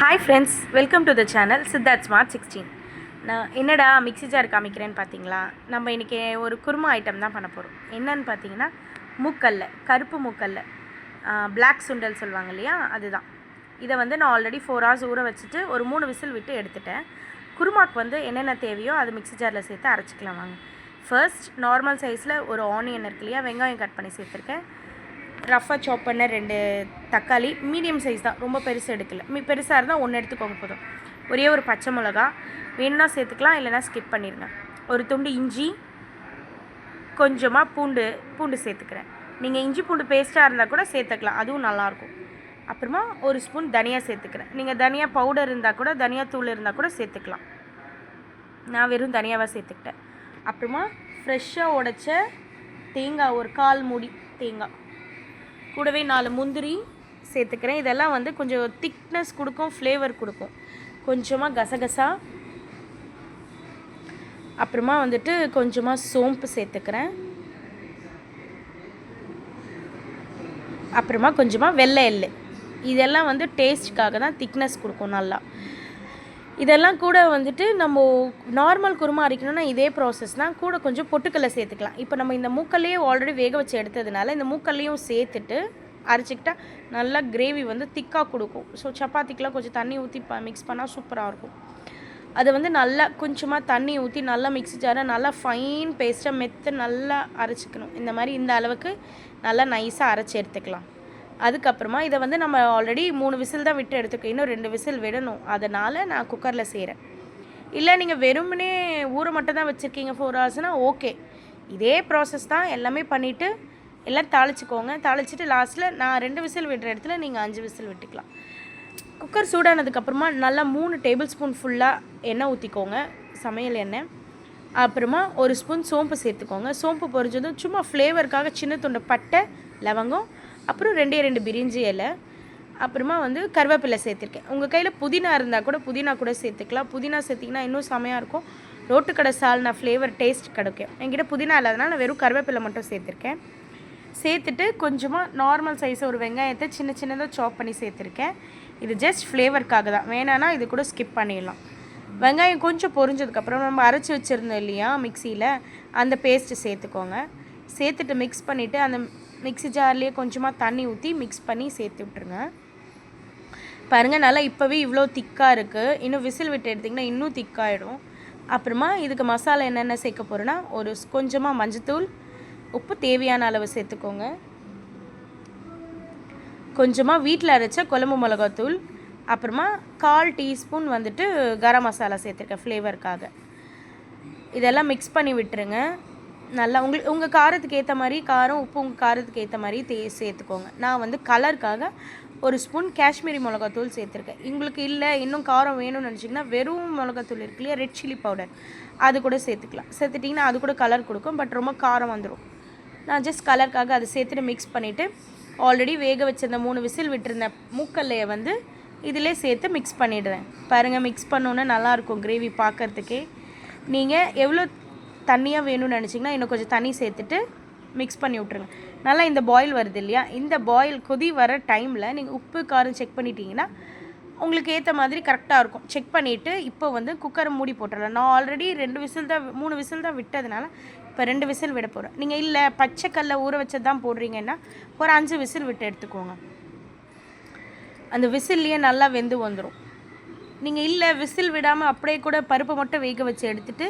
Hi friends, welcome to the channel Siddharth smart 16. நான் என்னடா mixie jar காமிக்கிறேன்னு பார்த்தீங்களா? நம்ம இன்றைக்கி ஒரு குருமா ஐட்டம் தான் பண்ண போகிறோம். என்னன்னு பார்த்தீங்கன்னா மூக்கல்ல, கருப்பு மூக்கல்ல, பிளாக் சுண்டல் சொல்லுவாங்க இல்லையா, அதுதான். இதை வந்து நான் ஆல்ரெடி 4 hours ஊற வச்சுட்டு ஒரு 3 விசில் விட்டு எடுத்துட்டேன். குருமாக்கு வந்து என்னென்ன தேவையோ அது மிக்ஸி ஜாரில் சேர்த்து அரைச்சிக்கலாம் வாங்க. ஃபர்ஸ்ட் நார்மல் சைஸில் ஒரு ஆனியன் இருக்கு இல்லையா, வெங்காயம் கட் பண்ணி சேர்த்துருக்கேன். ரஃபாக சாப் பண்ண 2 தக்காளி, மீடியம் சைஸ் தான், ரொம்ப பெருசு எடுக்கல. பெருசாக இருந்தால் 1 எடுத்துக்கோங்க போதும். ஒரே ஒரு பச்சை மிளகா வேணும்னா சேர்த்துக்கலாம், இல்லைனா ஸ்கிப் பண்ணிடுங்க. ஒரு துண்டு இஞ்சி, கொஞ்சமாக பூண்டு சேர்த்துக்கிறேன். நீங்கள் இஞ்சி பூண்டு பேஸ்ட்டாக இருந்தால் கூட சேர்த்துக்கலாம், அதுவும் நல்லாயிருக்கும். அப்புறமா ஒரு ஸ்பூன் தனியாக சேர்த்துக்கிறேன். நீங்கள் தனியா பவுடர் இருந்தால் கூட, தனியா தூள் இருந்தால் கூட சேர்த்துக்கலாம். நான் வெறும் தனியாவாக சேர்த்துக்கிட்டேன். அப்புறமா ஃப்ரெஷ்ஷாக உடைச்ச தேங்காய், ஒரு 1/4 மூடி தேங்காய், கூடவே 4 முந்திரி சேர்த்துக்கிறேன். இதெல்லாம் வந்து கொஞ்சம் திக்னஸ் கொடுக்கும், ஃப்ளேவர் கொடுக்கும். கொஞ்சமாக கசகசா, அப்புறமா வந்துட்டு கொஞ்சமாக சோம்பு சேர்த்துக்கிறேன். அப்புறமா கொஞ்சமாக வெள்ளை எள்ளு. இதெல்லாம் வந்து டேஸ்ட்டுக்காக தான், திக்னஸ் கொடுக்கும் நல்லா. இதெல்லாம் கூட வந்துட்டு நம்ம நார்மல் குருமா அரைக்கணும்னா இதே ப்ராசஸ் தான். கூட கொஞ்சம் பொட்டுக்கல்லை சேர்த்துக்கலாம். இப்போ நம்ம இந்த மூக்கல்லையே ஆல்ரெடி வேக வச்சு எடுத்ததுனால இந்த மூக்கல்லையும் சேர்த்துட்டு அரைச்சிக்கிட்டா நல்லா கிரேவி வந்து திக்காக கொடுக்கும். ஸோ சப்பாத்திக்கெலாம் கொஞ்சம் தண்ணி ஊற்றி மிக்ஸ் பண்ணால் சூப்பராக இருக்கும். அதை வந்து நல்லா கொஞ்சமாக தண்ணி ஊற்றி நல்லா மிக்ஸி ஜாரை நல்லா ஃபைன் பேஸ்ட்டாக மெத்து நல்லா அரைச்சிக்கணும். இந்த மாதிரி இந்த அளவுக்கு நல்லா நைஸாக அரைச்சி எடுத்துக்கலாம். அதுக்கப்புறமா இதை வந்து நம்ம ஆல்ரெடி 3 விசில் தான் விட்டு எடுத்துக்கோ, இன்னும் 2 விசில் விடணும். அதனால் நான் குக்கரில் செய்கிறேன். இல்லை நீங்கள் வெறுமனே ஊற மட்டும் தான் வச்சுருக்கீங்க 4 hours ஓகே, இதே ப்ராசஸ் தான். எல்லாமே பண்ணிவிட்டு எல்லாம் தாளிச்சிக்கோங்க. தாளிச்சிட்டு லாஸ்ட்டில் நான் 2 விசில் விடுற இடத்துல நீங்கள் 5 விசில் விட்டுக்கலாம். குக்கர் சூடானதுக்கப்புறமா நல்லா 3 டேபிள் ஸ்பூன் ஃபுல்லாக எண்ணெய் ஊற்றிக்கோங்க, சமையல் எண்ணெய். அப்புறமா ஒரு ஸ்பூன் சோம்பு சேர்த்துக்கோங்க. சோம்பு பொரிஞ்சதும் சும்மா ஃப்ளேவருக்காக சின்ன துண்டு பட்டை, லவங்கம், அப்புறம் 2 பிரிஞ்சி இலை, அப்புறமா வந்து கருவேப்பிலை சேர்த்துருக்கேன். உங்கள் கையில் புதினா இருந்தால் கூட புதினா கூட சேர்த்துக்கலாம். புதினா சேர்த்திங்கன்னா இன்னும் செமையாக இருக்கும். ரோட்டுக்கடை சால்னா ஃப்ளேவர் டேஸ்ட் கிடைக்கும். என்கிட்ட புதினா இல்லாதனால நான் வெறும் கருவேப்பிலை மட்டும் சேர்த்துருக்கேன். சேர்த்துட்டு கொஞ்சமாக நார்மல் சைஸ் ஒரு வெங்காயத்தை சின்ன சின்னதாக சாப் பண்ணி சேர்த்துருக்கேன். இது ஜஸ்ட் ஃப்ளேவருக்காக தான், வேணான்னா இது கூட ஸ்கிப் பண்ணிடலாம். வெங்காயம் கொஞ்சம் பொரிஞ்சதுக்கப்புறம் நம்ம அரைச்சி வச்சுருந்தோம் இல்லையா மிக்சியில், அந்த பேஸ்ட்டு சேர்த்துக்கோங்க. சேர்த்துட்டு மிக்ஸ் பண்ணிவிட்டு அந்த மிக்ஸி ஜார்லேயே கொஞ்சமாக தண்ணி ஊற்றி மிக்ஸ் பண்ணி சேர்த்து விட்ருங்க. பாருங்கள், நல்லா இப்போவே இவ்வளோ திக்காக இருக்குது. இன்னும் விசில் விட்டு எடுத்திங்கன்னா இன்னும் திக்காகிடும். அப்புறமா இதுக்கு மசாலா என்னென்ன சேர்க்க போகிறேன்னா, ஒரு கொஞ்சமாக மஞ்சத்தூள், உப்பு தேவையான அளவு சேர்த்துக்கோங்க. கொஞ்சமாக வீட்டில் அரைச்ச குழம்பு மிளகாத்தூள், அப்புறமா 1/4 டீஸ்பூன் வந்துட்டு கரம் மசாலா சேர்த்துருக்கேன் ஃப்ளேவருக்காக. இதெல்லாம் மிக்ஸ் பண்ணி விட்டுருங்க. நல்லா உங்கள் காரத்துக்கு ஏற்ற மாதிரி காரம், உப்பு உங்கள் காரத்துக்கு ஏற்ற மாதிரி சேர்த்துக்கோங்க. நான் வந்து கலருக்காக ஒரு ஸ்பூன் காஷ்மீரி மிளகாத்தூள் சேர்த்துருக்கேன். உங்களுக்கு இல்லை இன்னும் காரம் வேணும்னு நினச்சிங்கன்னா வெறும் மிளகாத்தூள் இருக்கு இல்லையா, ரெட் சில்லி பவுடர், அது கூட சேர்த்துக்கலாம். சேர்த்துட்டிங்கன்னா அது கூட கலர் கொடுக்கும், பட் ரொம்ப காரம் வந்துடும். நான் ஜஸ்ட் கலருக்காக அதை சேர்த்துட்டு மிக்ஸ் பண்ணிவிட்டு ஆல்ரெடி வேக வச்சிருந்த 3 விசில் விட்டுருந்த மூக்கல்லையை வந்து இதிலே சேர்த்து மிக்ஸ் பண்ணிடுறேன். பாருங்கள், மிக்ஸ் பண்ணோன்னே நல்லாயிருக்கும் கிரேவி பார்க்குறதுக்கே. நீங்கள் எவ்வளோ தண்ணியாக வேணும்னு நினச்சிங்கன்னா இன்னும் கொஞ்சம் தண்ணி சேர்த்துட்டு மிக்ஸ் பண்ணி விட்ருங்க. நல்லா இந்த பாயில் வருது இல்லையா, இந்த பாயில் கொதி வர டைமில் நீங்கள் உப்பு காரம் செக் பண்ணிட்டீங்கன்னா உங்களுக்கு ஏற்ற மாதிரி கரெக்டாக இருக்கும். செக் பண்ணிவிட்டு இப்போ வந்து குக்கரை மூடி போட்டுடலாம். நான் ஆல்ரெடி 3 விசில் தான் விட்டதுனால இப்போ 2 விசில் விட போகிறேன். நீங்கள் இல்லை பச்சைக்கல்ல ஊற வச்சது தான் போடுறீங்கன்னா ஒரு 5 விசில் விட்டு எடுத்துக்கோங்க. அந்த விசில்லையே நல்லா வெந்து வந்துடும். நீங்கள் இல்லை விசில் விடாமல் அப்படியே கூட பருப்பு மட்டும் வேக வச்சு எடுத்துகிட்டு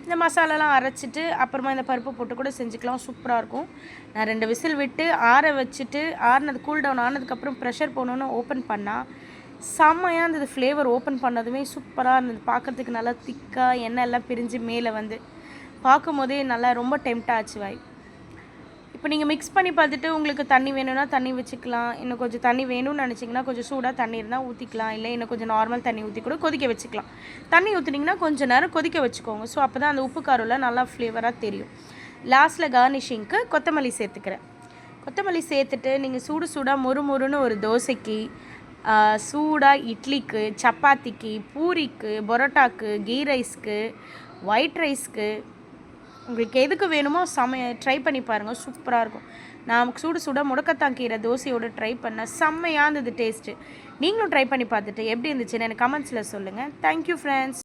இந்த மசாலாலாம் அரைச்சிட்டு அப்புறமா இந்த பருப்பு போட்டு கூட செஞ்சுக்கலாம், சூப்பராக இருக்கும். நான் 2 விசில் விட்டு ஆற வச்சுட்டு ஆறினது கூல் டவுன் ஆனதுக்கப்புறம் ப்ரெஷர் போனோன்னு ஓப்பன் பண்ணால் செம்மையாக இருந்தது. ஃப்ளேவர் ஓப்பன் பண்ணதுமே சூப்பராக இருந்தது. பார்க்குறதுக்கு நல்லா திக்காக எண்ணெய் எல்லாம் பிரிஞ்சு மேலே வந்து பார்க்கும் போதே நல்லா ரொம்ப டெம்ட் ஆச்சு வாய். இப்போ நீங்கள் மிக்ஸ் பண்ணி பார்த்துட்டு உங்களுக்கு தண்ணி வேணும்னா தண்ணி வச்சுக்கலாம். இன்னும் கொஞ்சம் தண்ணி வேணும்னு நினச்சிங்கன்னா கொஞ்சம் சூடாக தண்ணி இருந்தால் ஊற்றிக்கலாம். இல்லை இன்னும் கொஞ்சம் நார்மல் தண்ணி ஊற்றி கூட கொதிக்க வச்சுக்கலாம். தண்ணி ஊற்றினீங்கன்னா கொஞ்சம் நேரம் கொதிக்க வச்சுக்கோங்க. ஸோ அப்போ தான் அந்த உப்பு காரம்லாம் நல்லா ஃப்ளேவராக தெரியும். லாஸ்ட்டில் கார்னிஷிங்க்கு கொத்தமல்லி சேர்த்துக்கிறேன். கொத்தமல்லி சேர்த்துட்டு நீங்கள் சூடாக மொறுன்னு ஒரு தோசைக்கு, சூடாக இட்லிக்கு, சப்பாத்திக்கு, பூரிக்கு, பரோட்டாக்கு, கீ ரைஸ்க்கு, ஒயிட் ரைஸ்க்கு, உங்களுக்கு எதுக்கு வேணுமோ ட்ரை பண்ணி பாருங்கள், சூப்பராக இருக்கும். நான் சுட சுட முடக்கத்தான் கீரை தோசையோடு ட்ரை பண்ணேன். செம்மையாக இருந்தது டேஸ்ட்டு. நீங்களும் ட்ரை பண்ணி பார்த்துட்டு எப்படி இருந்துச்சுன்னு எனக்கு கமெண்ட்ஸில் சொல்லுங்கள். Thank you friends.